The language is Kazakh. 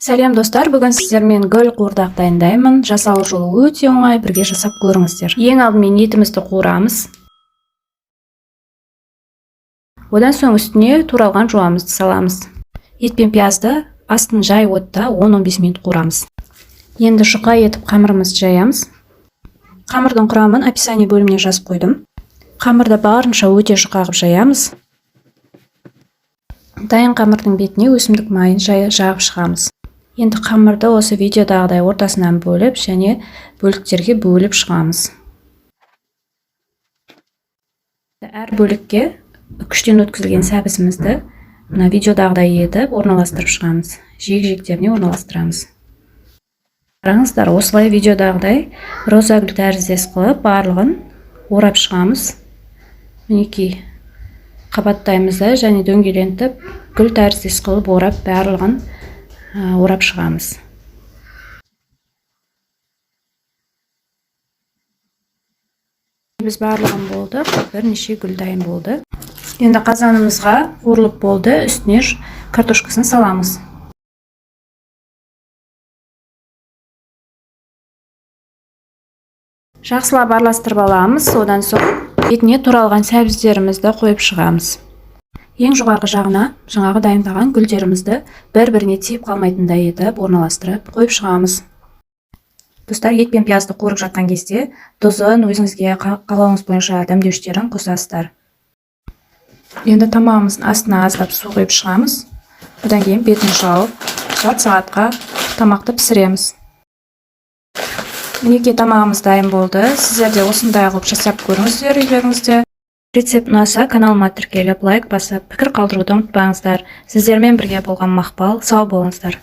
Сәлем достар, бүгін сіздермен гүл қуырдақ дайындаймын. Жасау жолы өте оңай, бірге жасап көріңіздер. Ең алдымен етімізді қуырамыз. Одан соң үстіне туралған жуамызды саламыз. Ет пен пиязды астын жай отта 10-15 минут қуырамыз. Енді жұқа етіп қамырымызды жаямыз. Қамырдың құрамын описание бөліміне жазып қойдым. Қамырды барынша өте жұқа қылып жаямыз. Дайын қамырдың бетіне өсімдік майын жағып шығамыз. Енді қамырды осы видеодағыдай ортасынан бөліп және бөліктерге бөліп шығамыз. Әр бөлікке күштен өткізілген сәбізімізді мына видеодағыдай етіп орналастырып шығамыз. Жиек-жиектеріне орналастырамыз. Қараңыздар, осылай видеодағыдай роза гүл тәріздес қылып барлығын орап шығамыз. Мінекей қабаттаймыз да және дөңгелентіп гүл тәріздес қылып орап барлығын орап шығамыз. Біз барлығын болды, бірнеше гүл дайын болды. Енді қазанымызға қуырылып болды, үстіне картошкасын саламыз. Жақсылап араластырып аламыз, одан соң бетіне туралған сәбіздерімізді қойып шығамыз. Ең жоғарғы жағына жаңағы дайындаған гүлдерімізді бір-біріне тиіп қалмайтындай етіп орналастырып қойып шығамыз. Достар, ет пен пиязды қуырып жатқан кезде тұзын өзіңізге қалауыңыз бойынша дәмдеуіштерін қосасыздар. Енді тамағымыздың астына аздап су құйып шығамыз. Одан кейін бетін жауып, жарты сағатқа тамақты пісіреміз. Мінекей тамағымыз дайын болды. Сіздер де осындай қылып жасап көріңіздер үйлеріңізде. Рецепт ұнаса, каналыма тіркеліп, лайк басып, пікір қалдыруды ұмытпаңыздар. Сіздермен бірге болған Мақпал, сау болыңыздар.